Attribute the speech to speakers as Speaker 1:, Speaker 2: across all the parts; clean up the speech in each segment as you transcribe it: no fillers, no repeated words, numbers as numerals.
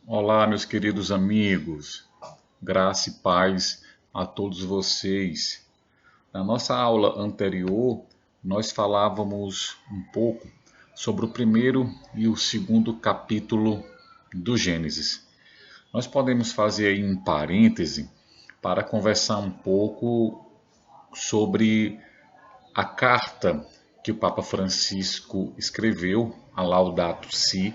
Speaker 1: Olá, meus queridos amigos, graça e paz a todos vocês. Na nossa aula anterior, nós falávamos um pouco sobre o primeiro e o segundo capítulo do Gênesis. Nós podemos fazer aí um parêntese para conversar um pouco sobre a carta que o Papa Francisco escreveu, a Laudato Si,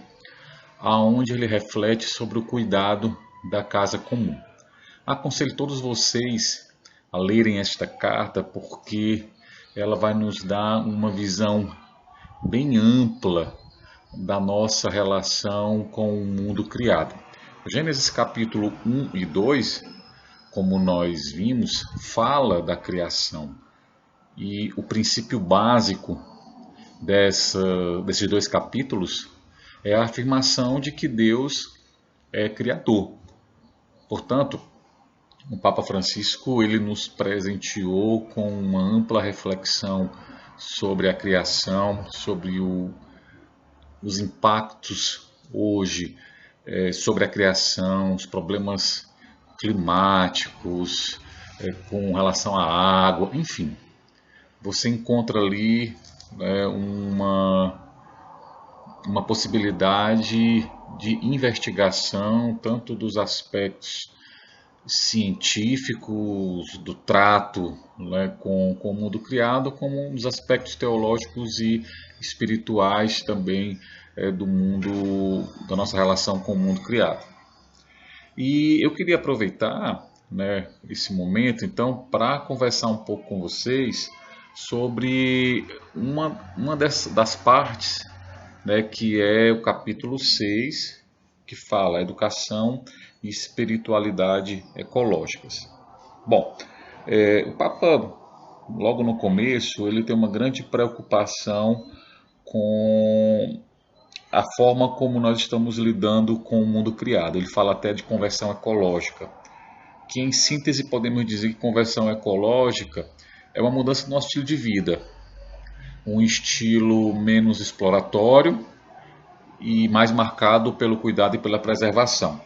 Speaker 1: aonde ele reflete sobre o cuidado da casa comum. Aconselho todos vocês a lerem esta carta porque ela vai nos dar uma visão bem ampla da nossa relação com o mundo criado. Gênesis capítulo 1 e 2, como nós vimos, fala da criação. E o princípio básico desses dois capítulos é a afirmação de que Deus é criador. Portanto, o Papa Francisco ele nos presenteou com uma ampla reflexão sobre a criação, sobre os impactos hoje sobre a criação, os problemas climáticos, com relação à água, enfim. Você encontra ali uma possibilidade de investigação, tanto dos aspectos científicos, do trato, né, com o mundo criado, como dos aspectos teológicos e espirituais também do mundo, da nossa relação com o mundo criado. E eu queria aproveitar, né, esse momento, então, para conversar um pouco com vocês sobre uma das partes, né, que é o capítulo 6, que fala educação e espiritualidade ecológicas. Bom, o Papa, logo no começo, ele tem uma grande preocupação com a forma como nós estamos lidando com o mundo criado. Ele fala até de conversão ecológica, que em síntese podemos dizer que conversão ecológica é uma mudança do nosso estilo de vida, um estilo menos exploratório e mais marcado pelo cuidado e pela preservação.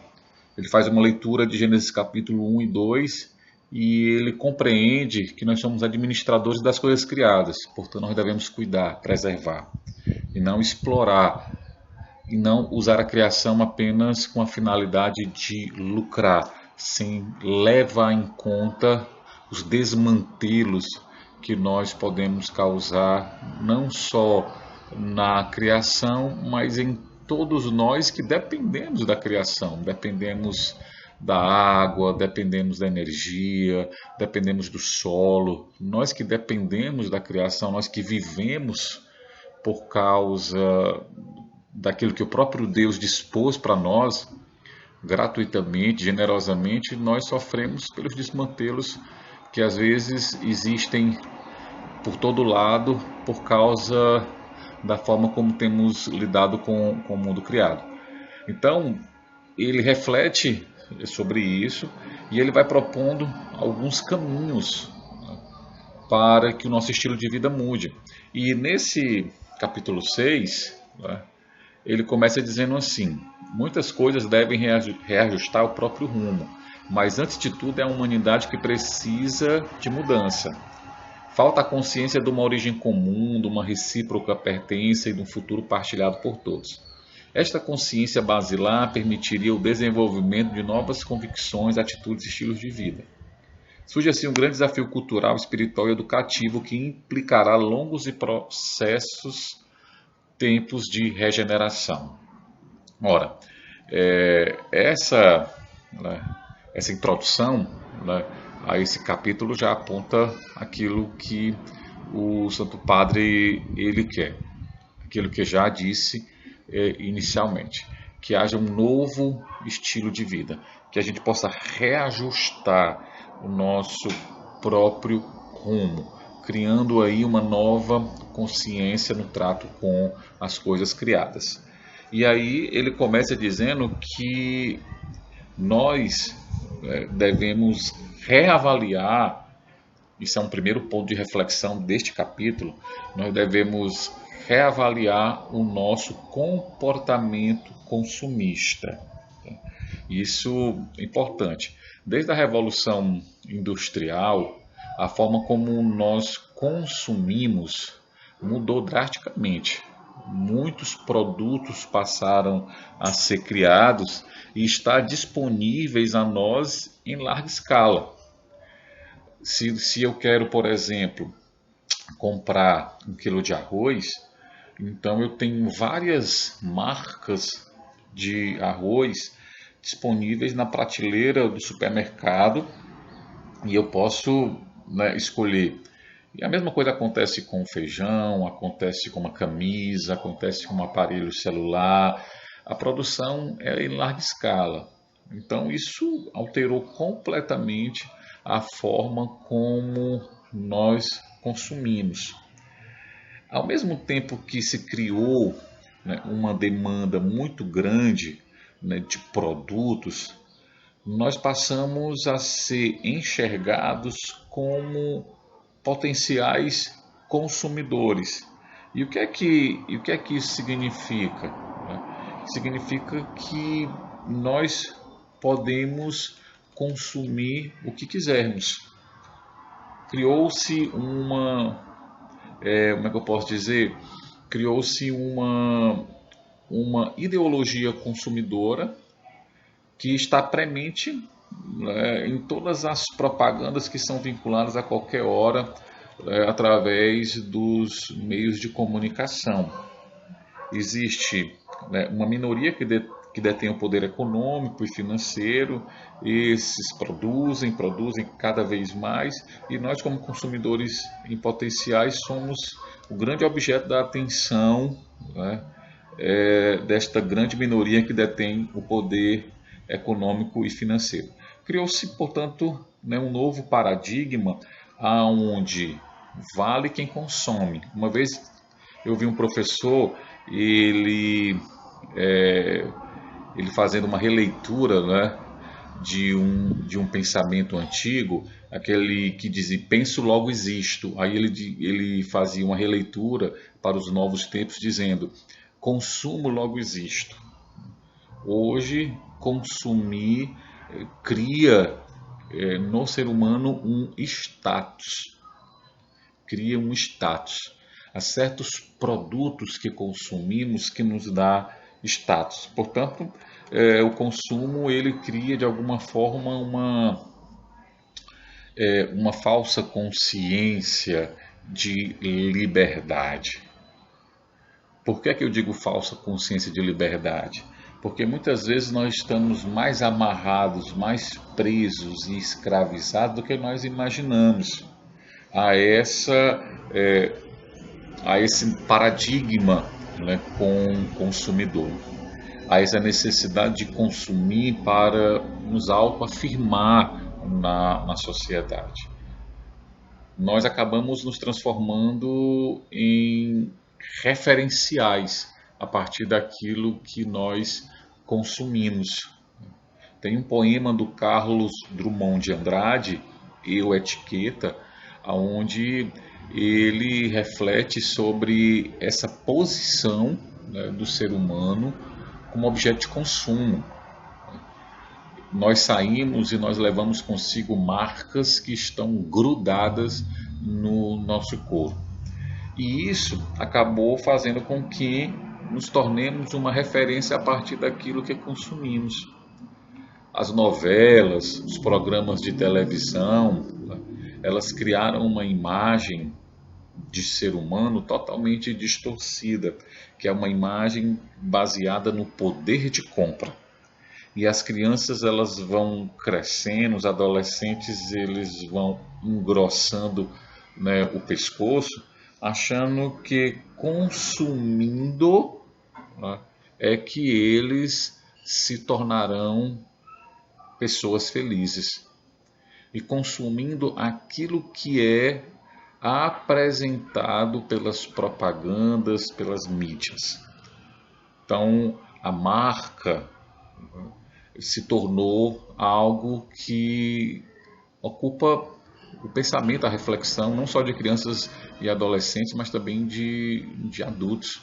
Speaker 1: Ele faz uma leitura de Gênesis capítulo 1 e 2 e ele compreende que nós somos administradores das coisas criadas, portanto nós devemos cuidar, preservar e não explorar e não usar a criação apenas com a finalidade de lucrar, sem levar em conta os desmantelos que nós podemos causar não só na criação, mas em todos nós que dependemos da criação, dependemos da água, dependemos da energia, dependemos do solo, nós que dependemos da criação, nós que vivemos por causa daquilo que o próprio Deus dispôs para nós, gratuitamente, generosamente, nós sofremos pelos desmantelos que às vezes existem por todo lado por causa da forma como temos lidado com o mundo criado. Então, ele reflete sobre isso e ele vai propondo alguns caminhos, né, para que o nosso estilo de vida mude. E nesse capítulo 6, né, ele começa dizendo assim: muitas coisas devem reajustar o próprio rumo, mas antes de tudo é a humanidade que precisa de mudança. Falta a consciência de uma origem comum, de uma recíproca pertença e de um futuro partilhado por todos. Esta consciência basilar permitiria o desenvolvimento de novas convicções, atitudes e estilos de vida. Surge assim um grande desafio cultural, espiritual e educativo que implicará longos e processos tempos de regeneração. Ora, essa introdução, né, a esse capítulo já aponta aquilo que o Santo Padre ele quer, aquilo que já disse inicialmente, que haja um novo estilo de vida, que a gente possa reajustar o nosso próprio rumo, criando aí uma nova consciência no trato com as coisas criadas. E aí ele começa dizendo que nós devemos reavaliar, isso é um primeiro ponto de reflexão deste capítulo, nós devemos reavaliar o nosso comportamento consumista. Isso é importante. Desde a Revolução Industrial, a forma como nós consumimos mudou drasticamente. Muitos produtos passaram a ser criados e estar disponíveis a nós em larga escala. Se eu quero, por exemplo, comprar 1 quilo de arroz, então eu tenho várias marcas de arroz disponíveis na prateleira do supermercado e eu posso, né, escolher. E a mesma coisa acontece com o feijão, acontece com uma camisa, acontece com um aparelho celular. A produção é em larga escala. Então isso alterou completamente a forma como nós consumimos. Ao mesmo tempo que se criou, né, uma demanda muito grande, né, de produtos, nós passamos a ser enxergados como potenciais consumidores. E o que é que isso significa? Né? Significa que nós podemos consumir o que quisermos. Criou-se como é que eu posso dizer? Criou-se uma ideologia consumidora que está premente, né, em todas as propagandas que são vinculadas a qualquer hora, através dos meios de comunicação. Existe, né, uma minoria que detém o poder econômico e financeiro, esses produzem cada vez mais, e nós, como consumidores em potenciais, somos o grande objeto da atenção, né, desta grande minoria que detém o poder econômico e financeiro. Criou-se, portanto, né, um novo paradigma onde vale quem consome. Uma vez eu vi um professor, ele fazendo uma releitura, né, de um pensamento antigo, aquele que dizia penso logo existo. Aí ele fazia uma releitura para os novos tempos dizendo consumo logo existo. Hoje consumir cria no ser humano um status. Cria um status. Há certos produtos que consumimos que nos dá status. Portanto, o consumo ele cria de alguma forma uma falsa consciência de liberdade. Por que é que eu digo falsa consciência de liberdade? Porque muitas vezes nós estamos mais amarrados, mais presos e escravizados do que nós imaginamos a esse paradigma, né, com o consumidor, a essa necessidade de consumir para nos autoafirmar na sociedade. Nós acabamos nos transformando em referenciais a partir daquilo que nós consumimos. Tem um poema do Carlos Drummond de Andrade, Eu, Etiqueta, onde ele reflete sobre essa posição, né, do ser humano como objeto de consumo. Nós saímos e nós levamos consigo marcas que estão grudadas no nosso corpo. E isso acabou fazendo com que nos tornemos uma referência a partir daquilo que consumimos. As novelas, os programas de televisão, elas criaram uma imagem de ser humano totalmente distorcida, que é uma imagem baseada no poder de compra. E as crianças elas vão crescendo, os adolescentes eles vão engrossando, né, o pescoço, achando que consumindo, né, é que eles se tornarão pessoas felizes. E consumindo aquilo que é apresentado pelas propagandas, pelas mídias. Então, a marca se tornou algo que ocupa o pensamento, a reflexão, não só de crianças e adolescentes, mas também de adultos.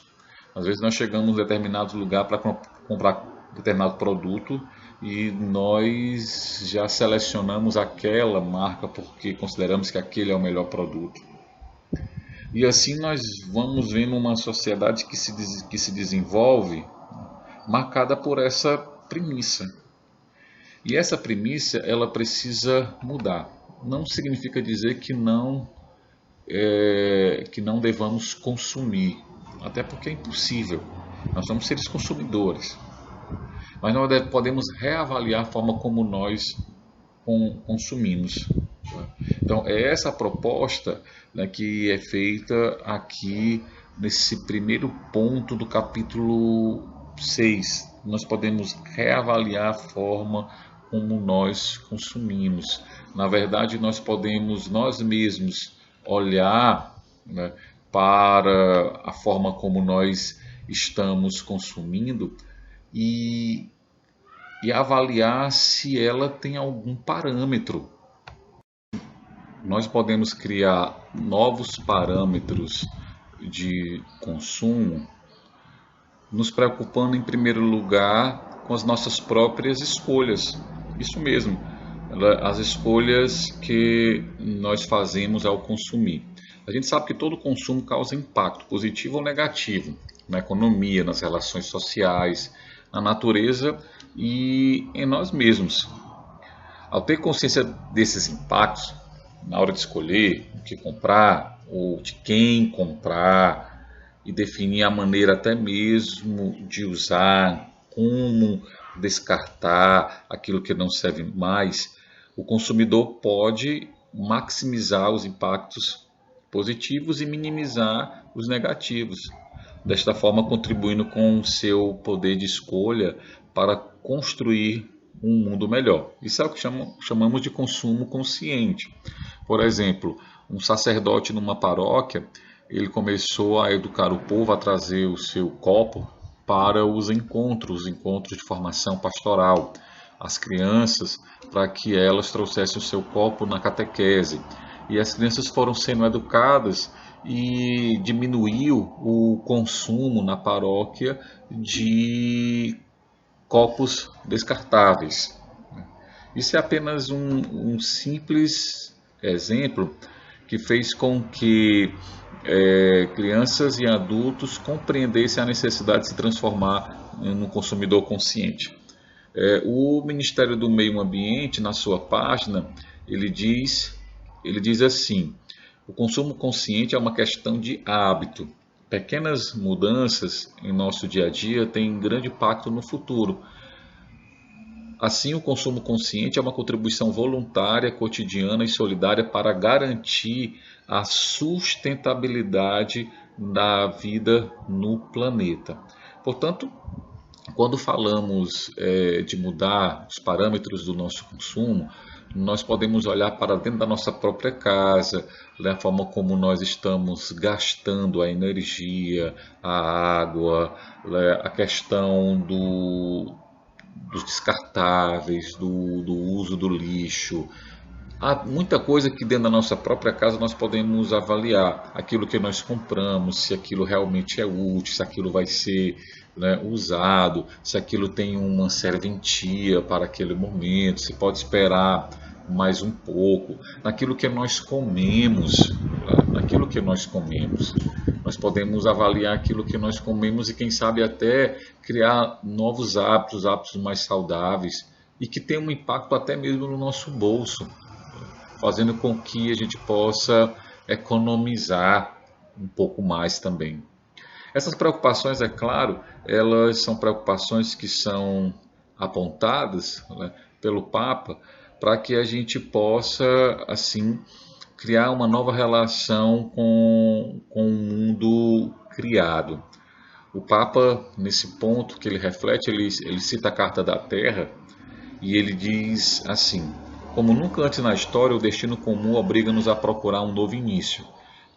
Speaker 1: Às vezes nós chegamos em determinado lugar para comprar determinado produto e nós já selecionamos aquela marca porque consideramos que aquele é o melhor produto. E assim nós vamos vendo uma sociedade que se desenvolve marcada por essa premissa. E essa premissa ela precisa mudar. Não significa dizer que não devamos consumir, até porque é impossível. Nós somos seres consumidores. Mas nós podemos reavaliar a forma como nós consumimos. Então, é essa proposta, né, que é feita aqui nesse primeiro ponto do capítulo 6. Nós podemos reavaliar a forma como nós consumimos. Na verdade, nós podemos nós mesmos olhar, né, para a forma como nós estamos consumindo e avaliar se ela tem algum parâmetro. Nós podemos criar novos parâmetros de consumo, nos preocupando em primeiro lugar com as nossas próprias escolhas. Isso mesmo, as escolhas que nós fazemos ao consumir. A gente sabe que todo consumo causa impacto, positivo ou negativo, na economia, nas relações sociais, na natureza e em nós mesmos. Ao ter consciência desses impactos, na hora de escolher o que comprar ou de quem comprar e definir a maneira até mesmo de usar, como descartar aquilo que não serve mais, o consumidor pode maximizar os impactos positivos e minimizar os negativos. Desta forma, contribuindo com o seu poder de escolha para construir um mundo melhor. Isso é o que chamamos de consumo consciente. Por exemplo, um sacerdote numa paróquia, ele começou a educar o povo a trazer o seu copo para os encontros de formação pastoral, as crianças, para que elas trouxessem o seu copo na catequese. E as crianças foram sendo educadas e diminuiu o consumo na paróquia de copos descartáveis. Isso é apenas um simples exemplo que fez com que crianças e adultos compreendessem a necessidade de se transformar em um consumidor consciente. O Ministério do Meio Ambiente, na sua página, ele diz assim: o consumo consciente é uma questão de hábito. Pequenas mudanças em nosso dia a dia têm grande impacto no futuro. Assim, o consumo consciente é uma contribuição voluntária, cotidiana e solidária para garantir a sustentabilidade da vida no planeta. Portanto, quando falamos de mudar os parâmetros do nosso consumo, nós podemos olhar para dentro da nossa própria casa, a forma como nós estamos gastando a energia, a água, a questão dos descartáveis, do uso do lixo. Há muita coisa que dentro da nossa própria casa nós podemos avaliar. Aquilo que nós compramos, se aquilo realmente é útil, se aquilo vai ser, né, usado, se aquilo tem uma serventia para aquele momento, se pode esperar mais um pouco. Naquilo que nós comemos, nós podemos avaliar aquilo que nós comemos e quem sabe até criar novos hábitos mais saudáveis e que tem um impacto até mesmo no nosso bolso, fazendo com que a gente possa economizar um pouco mais também. Essas preocupações, é claro, elas são preocupações que são apontadas, né, pelo Papa para que a gente possa, assim, criar uma nova relação com o mundo criado. O Papa, nesse ponto que ele reflete, ele cita a Carta da Terra e ele diz assim: como nunca antes na história, o destino comum obriga-nos a procurar um novo início.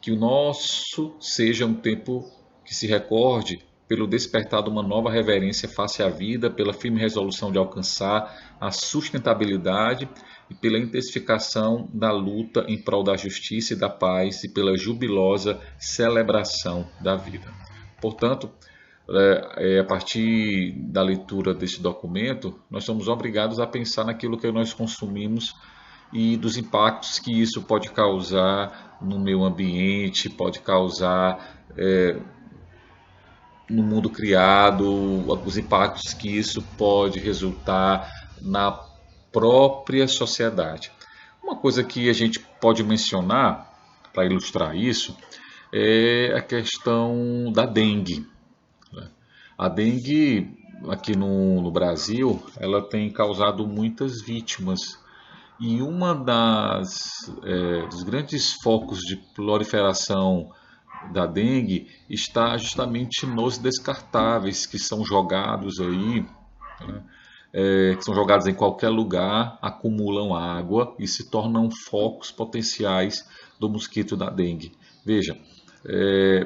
Speaker 1: Que o nosso seja um tempo que se recorde pelo despertar de uma nova reverência face à vida, pela firme resolução de alcançar a sustentabilidade e pela intensificação da luta em prol da justiça e da paz e pela jubilosa celebração da vida. Portanto, a partir da leitura desse documento, nós somos obrigados a pensar naquilo que nós consumimos e dos impactos que isso pode causar no meio ambiente, pode causar no mundo criado, os impactos que isso pode resultar na própria sociedade. Uma coisa que a gente pode mencionar para ilustrar isso é a questão da dengue. A dengue aqui no Brasil, ela tem causado muitas vítimas e uma dos grandes focos de proliferação da dengue está justamente nos descartáveis que são jogados aí, né, que são jogados em qualquer lugar, acumulam água e se tornam focos potenciais do mosquito da dengue. Veja,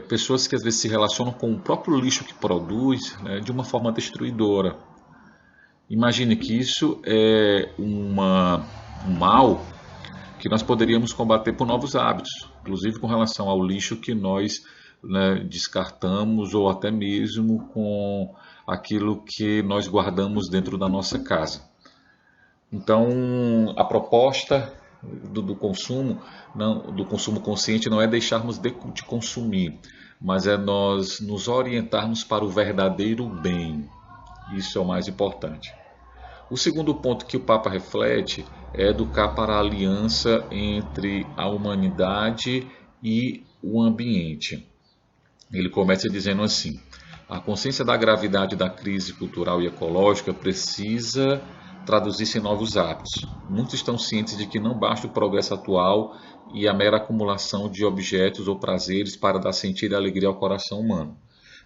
Speaker 1: pessoas que às vezes se relacionam com o próprio lixo que produz, né, de uma forma destruidora. Imagine que isso é um mal que nós poderíamos combater por novos hábitos, inclusive com relação ao lixo que nós, né, descartamos ou até mesmo com aquilo que nós guardamos dentro da nossa casa. Então, a proposta do consumo, do consumo consciente, não é deixarmos de consumir, mas é nós nos orientarmos para o verdadeiro bem. Isso é o mais importante. O segundo ponto que o Papa reflete é educar para a aliança entre a humanidade e o ambiente. Ele começa dizendo assim: a consciência da gravidade da crise cultural e ecológica precisa traduzir-se em novos hábitos. Muitos estão cientes de que não basta o progresso atual e a mera acumulação de objetos ou prazeres para dar sentido e alegria ao coração humano,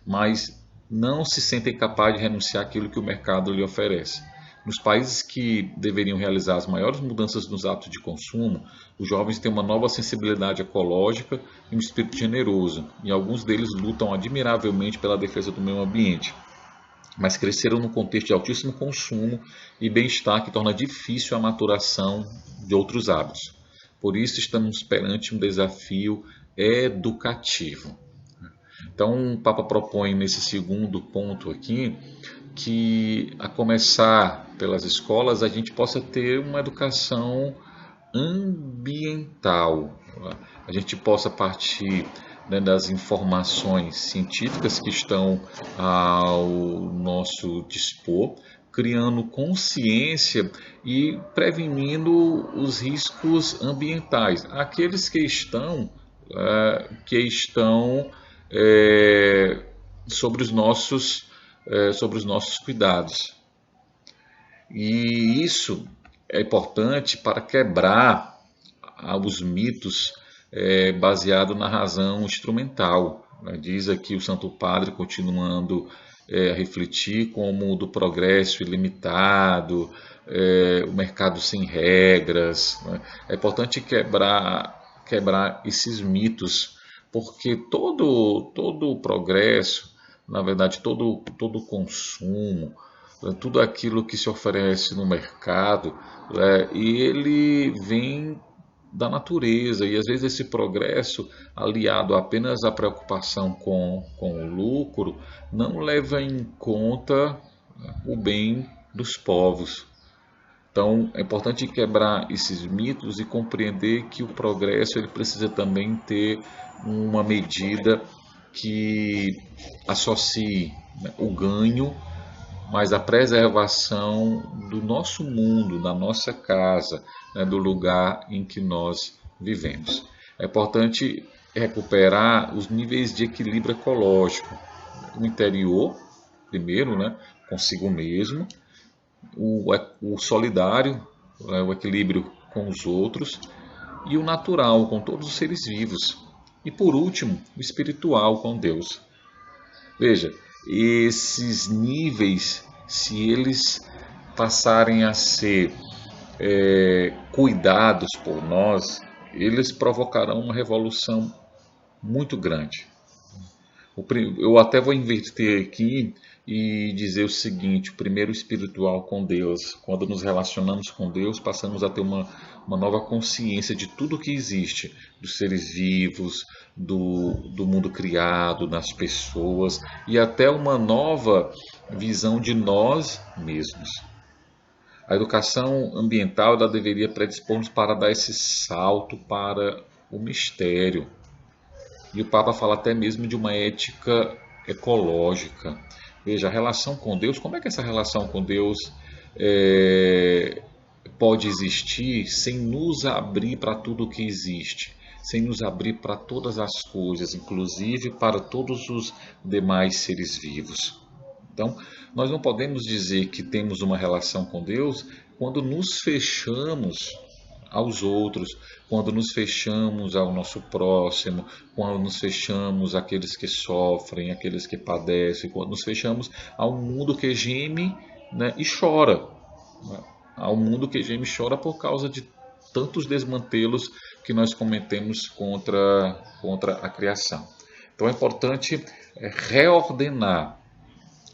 Speaker 1: mas não se sentem capazes de renunciar àquilo que o mercado lhe oferece. Nos países que deveriam realizar as maiores mudanças nos hábitos de consumo, os jovens têm uma nova sensibilidade ecológica e um espírito generoso, e alguns deles lutam admiravelmente pela defesa do meio ambiente, mas cresceram num contexto de altíssimo consumo e bem-estar que torna difícil a maturação de outros hábitos. Por isso, estamos perante um desafio educativo. Então, o Papa propõe nesse segundo ponto aqui que, a começar pelas escolas, a gente possa ter uma educação ambiental. A gente possa partir, né, das informações científicas que estão ao nosso dispor, criando consciência e prevenindo os riscos ambientais, aqueles que estão sobre os nossos cuidados. E isso é importante para quebrar os mitos baseados na razão instrumental. Diz aqui o Santo Padre, continuando a refletir, como o do progresso ilimitado, o mercado sem regras. É importante quebrar esses mitos, porque todo o progresso, na verdade, todo o consumo, tudo aquilo que se oferece no mercado, ele vem da natureza, e às vezes esse progresso, aliado apenas à preocupação com o lucro, não leva em conta o bem dos povos. Então, é importante quebrar esses mitos e compreender que o progresso ele precisa também ter uma medida que associe, né, o ganho, mas a preservação do nosso mundo, da nossa casa, né, do lugar em que nós vivemos. É importante recuperar os níveis de equilíbrio ecológico. O interior, primeiro, né, consigo mesmo, o solidário, né, o equilíbrio com os outros, e o natural, com todos os seres vivos. E por último, o espiritual, com Deus. Veja, esses níveis, se eles passarem a ser cuidados por nós, eles provocarão uma revolução muito grande. Eu até vou inverter aqui e dizer o seguinte: o primeiro espiritual com Deus. Quando nos relacionamos com Deus, passamos a ter uma nova consciência de tudo que existe, dos seres vivos, do mundo criado, das pessoas, e até uma nova visão de nós mesmos. A educação ambiental ela deveria predispor-nos para dar esse salto para o mistério. E o Papa fala até mesmo de uma ética ecológica. Veja, a relação com Deus, como é que essa relação com Deus pode existir sem nos abrir para tudo o que existe, sem nos abrir para todas as coisas, inclusive para todos os demais seres vivos? Então, nós não podemos dizer que temos uma relação com Deus quando nos fechamos aos outros, quando nos fechamos ao nosso próximo, quando nos fechamos àqueles que sofrem, àqueles que padecem, quando nos fechamos ao mundo que geme, né, e chora, né, ao mundo que geme e chora por causa de tantos desmantelos que nós cometemos contra a criação. Então é importante reordenar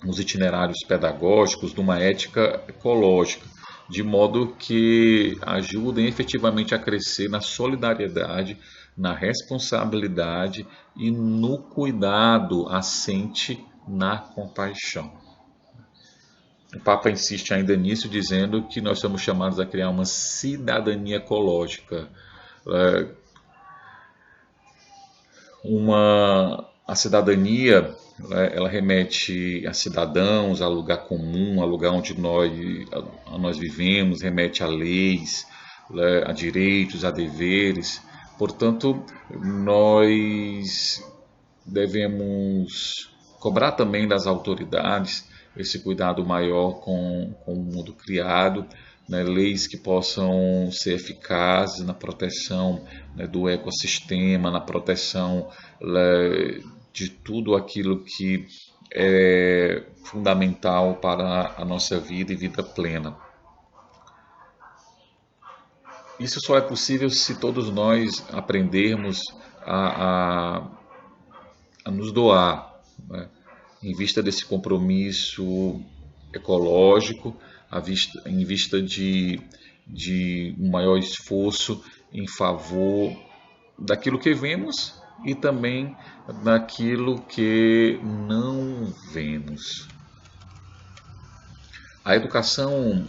Speaker 1: os itinerários pedagógicos de uma ética ecológica, de modo que ajudem efetivamente a crescer na solidariedade, na responsabilidade e no cuidado assente na compaixão. O Papa insiste ainda nisso, dizendo que nós somos chamados a criar uma cidadania ecológica, a cidadania, ela remete a cidadãos, a lugar comum, a lugar onde nós vivemos, remete a leis, a direitos, a deveres. Portanto, nós devemos cobrar também das autoridades esse cuidado maior com o mundo criado, né, leis que possam ser eficazes na proteção, né, do ecossistema, na proteção de tudo aquilo que é fundamental para a nossa vida e vida plena. Isso só é possível se todos nós aprendermos a nos doar, né, em vista desse compromisso ecológico, em vista de um maior esforço em favor daquilo que vemos e também daquilo que não vemos. A educação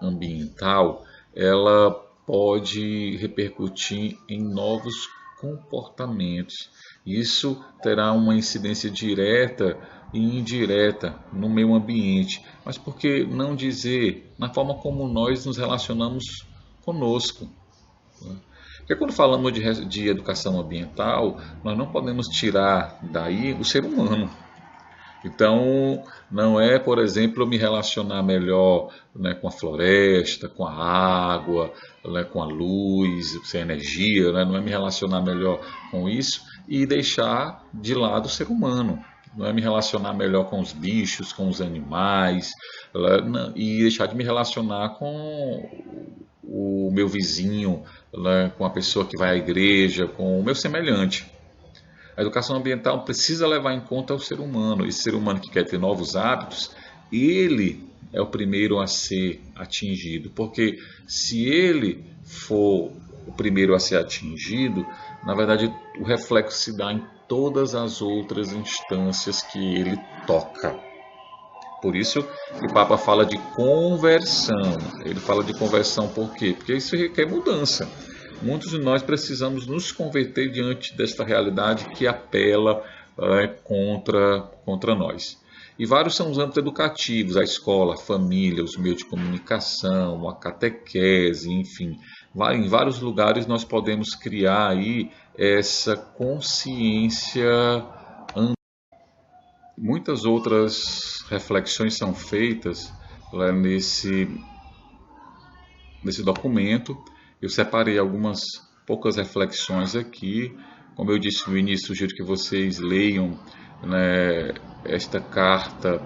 Speaker 1: ambiental, ela pode repercutir em novos comportamentos. Isso terá uma incidência direta e indireta no meio ambiente, mas por que não dizer na forma como nós nos relacionamos conosco? Porque quando falamos de educação ambiental, nós não podemos tirar daí o ser humano. Então, não é, por exemplo, eu me relacionar melhor, né, com a floresta, com a água, né, com a luz, sem energia, né, não é me relacionar melhor com isso e deixar de lado o ser humano. Não é me relacionar melhor com os bichos, com os animais, né, e deixar de me relacionar com o meu vizinho, né, com a pessoa que vai à igreja, com o meu semelhante. A educação ambiental precisa levar em conta o ser humano. Esse ser humano que quer ter novos hábitos, ele é o primeiro a ser atingido. Porque se ele for o primeiro a ser atingido, na verdade o reflexo se dá em todas as outras instâncias que ele toca. Por isso que o Papa fala de conversão. Ele fala de conversão por quê? Porque isso requer mudança. Muitos de nós precisamos nos converter diante desta realidade que apela contra nós. E vários são os âmbitos educativos, a escola, a família, os meios de comunicação, a catequese, enfim. Em vários lugares nós podemos criar aí essa consciência. Muitas outras reflexões são feitas nesse documento. Eu separei algumas poucas reflexões aqui. Como eu disse no início, sugiro que vocês leiam, né, esta carta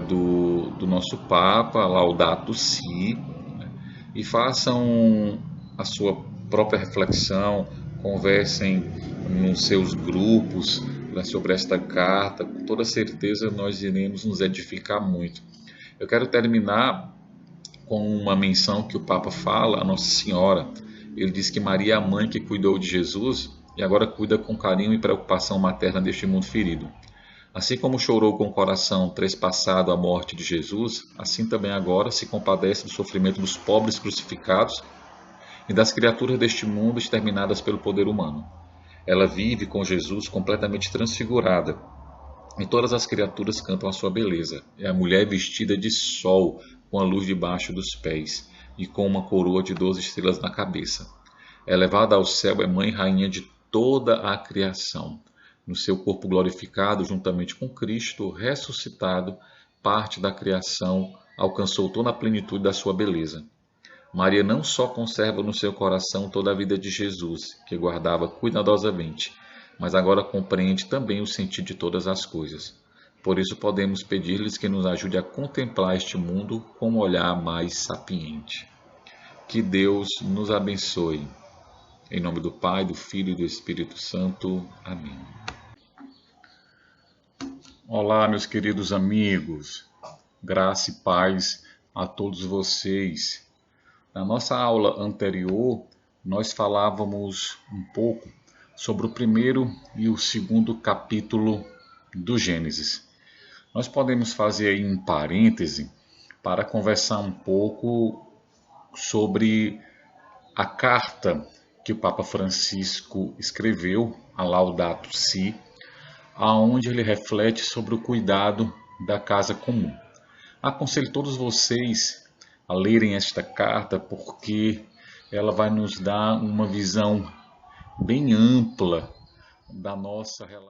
Speaker 1: do nosso Papa, Laudato Si, né, e façam a sua própria reflexão, conversem nos seus grupos, sobre esta carta, com toda certeza nós iremos nos edificar muito. Eu quero terminar com uma menção que o Papa fala a Nossa Senhora. Ele diz que Maria é a mãe que cuidou de Jesus e agora cuida com carinho e preocupação materna deste mundo ferido. Assim como chorou com o coração trespassado a morte de Jesus, assim também agora se compadece do sofrimento dos pobres crucificados e das criaturas deste mundo exterminadas pelo poder humano. Ela vive com Jesus completamente transfigurada, e todas as criaturas cantam a sua beleza. É a mulher vestida de sol, com a luz debaixo dos pés, e com uma coroa de 12 estrelas na cabeça. É levada ao céu, é mãe e rainha de toda a criação. No seu corpo glorificado, juntamente com Cristo, ressuscitado, parte da criação alcançou toda a plenitude da sua beleza. Maria não só conserva no seu coração toda a vida de Jesus, que guardava cuidadosamente, mas agora compreende também o sentido de todas as coisas. Por isso podemos pedir-lhes que nos ajude a contemplar este mundo com um olhar mais sapiente. Que Deus nos abençoe. Em nome do Pai, do Filho e do Espírito Santo. Amém. Olá, meus queridos amigos. Graça e paz a todos vocês. Na nossa aula anterior, nós falávamos um pouco sobre o primeiro e o segundo capítulo do Gênesis. Nós podemos fazer aí um parêntese para conversar um pouco sobre a carta que o Papa Francisco escreveu, a Laudato Si, aonde ele reflete sobre o cuidado da casa comum. Aconselho todos vocês a lerem esta carta, porque ela vai nos dar uma visão bem ampla da nossa relação.